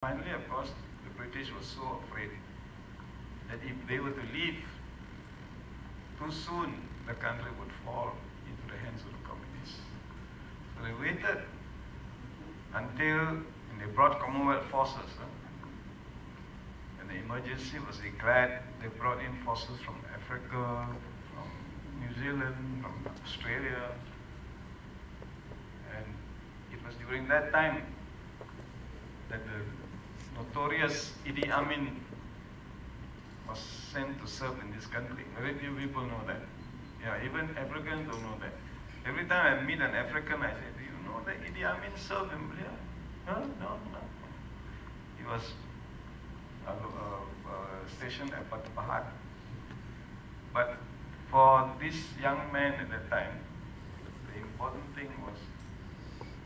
Finally, of course, the British were so afraid that if they were to leave too soon, the country would fall into the hands of the communists. So they waited until they brought Commonwealth forces. When the emergency was declared, they brought in forces from Africa, from New Zealand, from Australia. And it was during that time that the notorious Idi Amin was sent to serve in this country. Very few people know that. Yeah, even Africans don't know that. Every time I meet an African, I say, do you know that Idi Amin served in Malaysia? No. He was stationed at Pahad. But for this young man at that time, the important thing was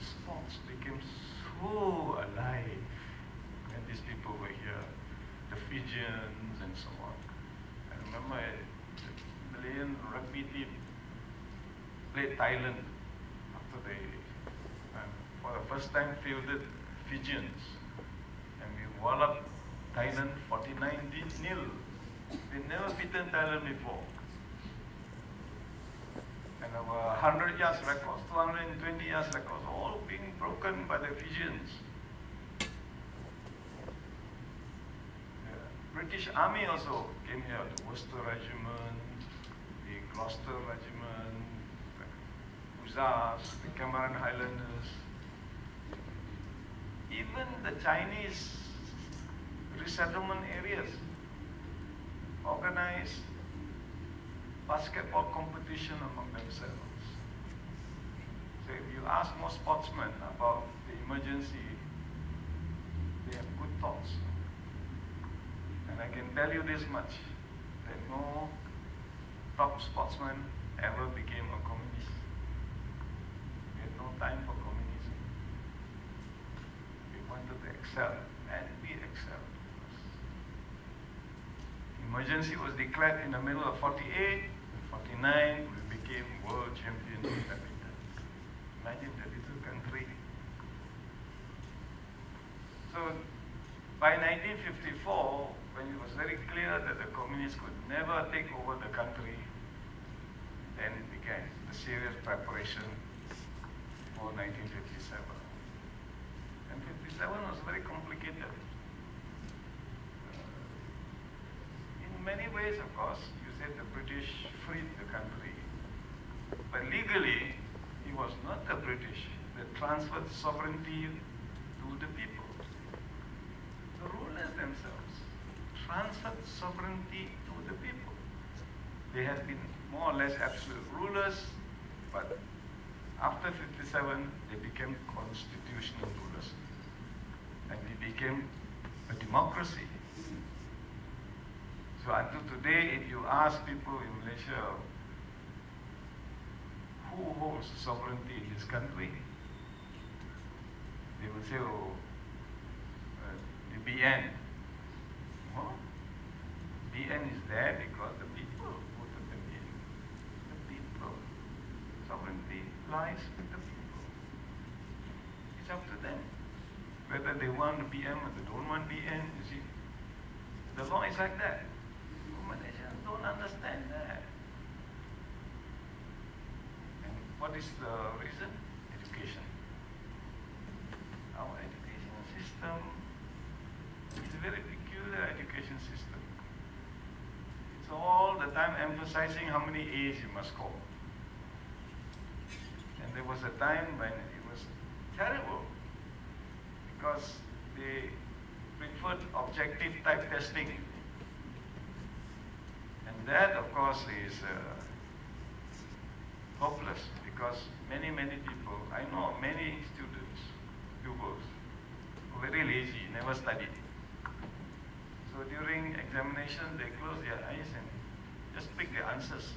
sports became so alive when these people were here, the Fijians and so on. I remember the Malayan rugby team played Thailand after they, for the first time, fielded Fijians. And we walloped Thailand 49-0. They'd never beaten Thailand before. And our 100 yards records, 220 yards records, all being broken by the Fijians. The British Army also came here, the Worcester Regiment, the Gloucester Regiment, the Hussars, the Cameron Highlanders. Even the Chinese resettlement areas organized basketball competition among themselves. So if you ask most sportsmen about the emergency, they have good thoughts. And I can tell you this much, that no top sportsman ever became a communist. We had no time for communism. We wanted to excel, and we excelled. Emergency was declared in the middle of 48. 49, we became world champion of badminton. Imagine that little country. So by 1954, when it was very clear that the communists could never take over the country, then it began the serious preparation for 1957. And 57 was very complicated. In many ways, of course, you said the British freed the country. But legally, it was not the British that transferred sovereignty to the people. The rulers themselves transferred sovereignty to the people. They had been more or less absolute rulers, but after 57, they became constitutional rulers. And we became a democracy. So until today, if you ask people in Malaysia who holds sovereignty in this country, they will say, oh, the BN. Huh? BN is there because the people voted them in. The people. Sovereignty lies with the people. It's up to them. Whether they want BN or they don't want BN, you see. The law is like that. Malaysians don't understand that. And what is the reason? Education. Our education system is a very peculiar education system. It's all the time emphasizing how many A's you must score. And there was a time when it was terrible because they preferred objective type testing. And that, of course, is hopeless because many people, I know many students, pupils, who are very lazy, never studied. So during examination, they close their eyes and just pick the answers.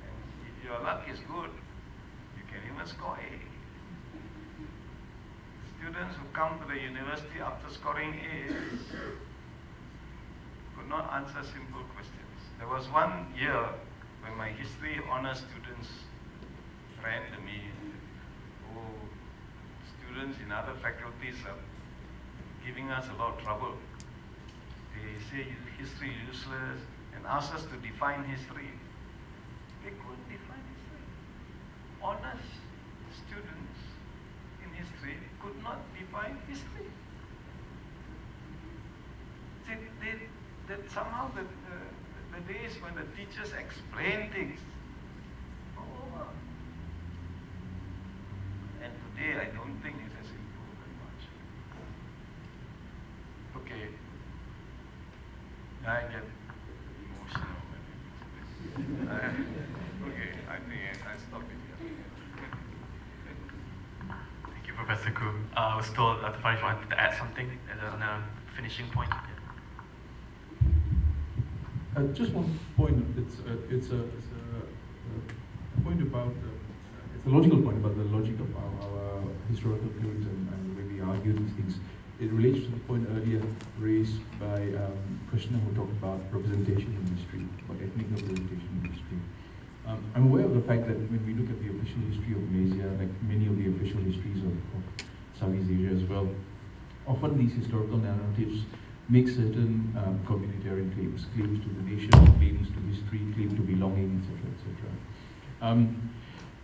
And if your luck is good, you can even score A. Students who come to the university after scoring A's could not answer simple questions. There was one year when my history honor students ran to me, oh, students in other faculties are giving us a lot of trouble. They say history is useless and ask us to define history. They couldn't define history. Honest students in history could not define history. That somehow the days when the teachers explain things are over. And today I don't think it has improved very much. Okay. I get emotional when okay, I think I stop it here. Thank you, Professor Khoo. I was told that Farish wanted to add something on a finishing point. Just one point. It's a point about it's a logical point about the logic of our historical claims and the way we argue these things. It relates to the point earlier raised by Krishna, who talked about representation in history, about ethnic representation in history. I'm aware of the fact that when we look at the official history of Malaysia, like many of the official histories of Southeast Asia as well, often these historical narratives make certain communitarian claims to the nation, claims to history, claim to belonging, etc., etc.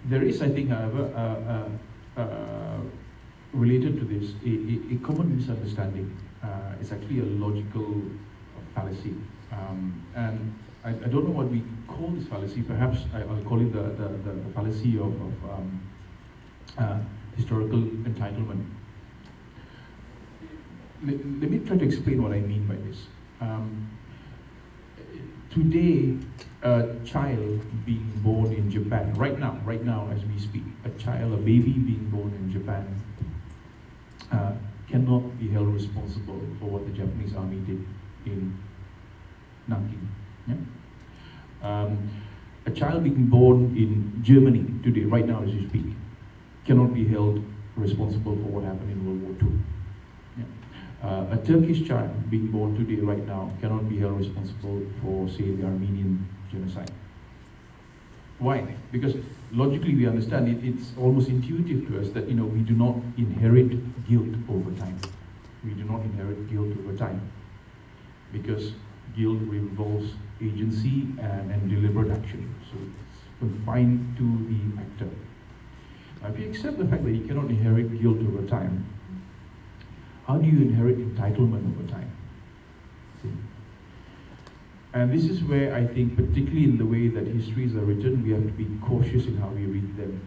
There is, I think, however, related to this, a common misunderstanding. It's actually a logical fallacy. And I don't know what we call this fallacy. Perhaps I'll call it the fallacy of historical entitlement. Let me try to explain what I mean by this. Today, a child being born in Japan, right now as we speak, a baby being born in Japan cannot be held responsible for what the Japanese army did in Nanking. Yeah? A child being born in Germany today, right now as we speak, cannot be held responsible for what happened in World War II. A Turkish child being born today, right now, cannot be held responsible for, say, the Armenian genocide. Why? Because logically we understand it's almost intuitive to us that we do not inherit guilt over time. We do not inherit guilt over time because guilt involves agency and deliberate action. So it's confined to the actor. Now, if you accept the fact that you cannot inherit guilt over time, how do you inherit entitlement over time? See? And this is where I think, particularly in the way that histories are written, we have to be cautious in how we read them.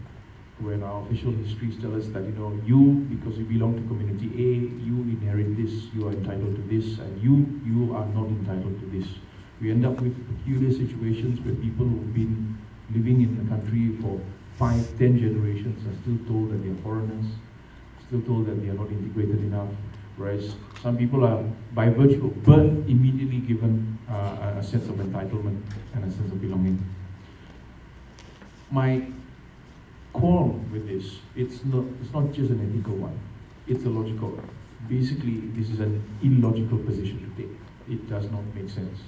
When our official histories tell us that, you, because you belong to community A, you inherit this, you are entitled to this, and you are not entitled to this. We end up with peculiar situations where people who've been living in the country for 5, 10 generations are still told that they are foreigners, still told that they are not integrated enough, whereas some people are, by virtue of birth, immediately given a sense of entitlement and a sense of belonging. My quarrel with this, it's not just an ethical one, it's a logical one. Basically, this is an illogical position to take. It does not make sense.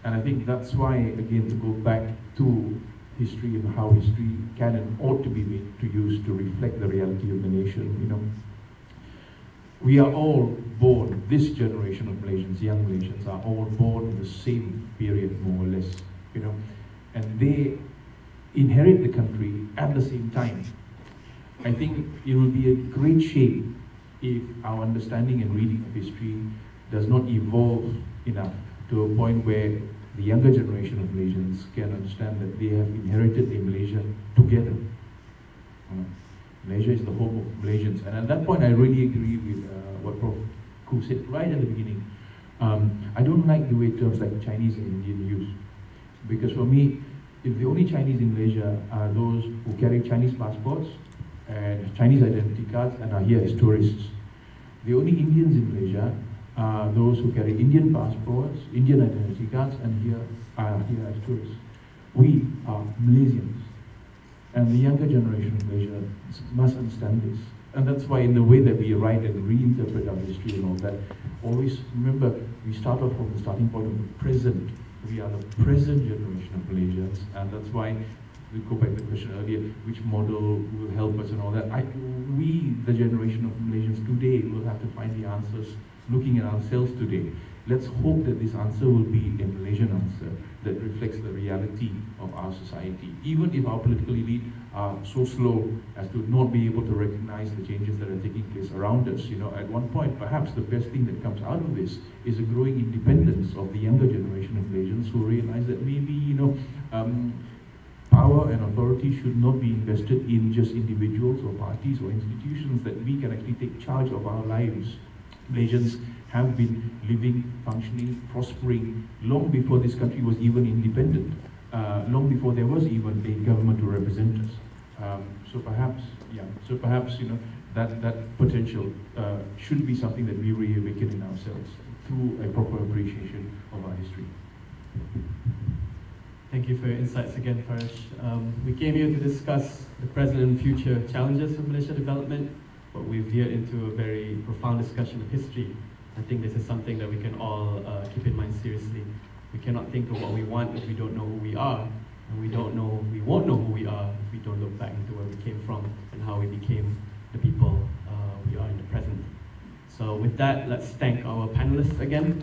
And I think that's why, again, to go back to history and how history can and ought to be made to use to reflect the reality of the nation, we are all born, this generation of Malaysians, young Malaysians, are all born in the same period, more or less, and they inherit the country at the same time. I think it will be a great shame if our understanding and reading of history does not evolve enough to a point where the younger generation of Malaysians can understand that they have inherited a Malaysia together. Malaysia is the home of Malaysians. And at that point, I really agree with what Prof Khoo said right at the beginning. I don't like the way terms like Chinese and Indian use. Because for me, if the only Chinese in Malaysia are those who carry Chinese passports and Chinese identity cards and are here as tourists. The only Indians in Malaysia are those who carry Indian passports, Indian identity cards, and are here as tourists. We are Malaysians. And the younger generation of Malaysia must understand this. And that's why in the way that we write and reinterpret our history and all that, always remember, we start off from the starting point of the present. We are the present generation of Malaysians, and that's why to go back to the question earlier, which model will help us and all that. We, the generation of Malaysians today, will have to find the answers looking at ourselves today. Let's hope that this answer will be a Malaysian answer that reflects the reality of our society. Even if our political elite are so slow as to not be able to recognize the changes that are taking place around us, at one point, perhaps the best thing that comes out of this is a growing independence of the younger generation of Malaysians who realize that maybe, power and authority should not be invested in just individuals or parties or institutions, that we can actually take charge of our lives. Malaysians have been living, functioning, prospering long before this country was even independent, long before there was even a government to represent us. So perhaps, that potential should be something that we reawaken in ourselves through a proper appreciation of our history. Thank you for your insights again, Farish. We came here to discuss the present and future challenges of Malaysia development, but we veered into a very profound discussion of history. I think this is something that we can all keep in mind seriously. We cannot think of what we want if we don't know who we are, and we won't know who we are if we don't look back into where we came from and how we became the people we are in the present. So with that, let's thank our panelists again.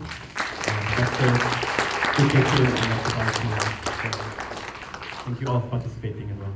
Thank you all for participating as well.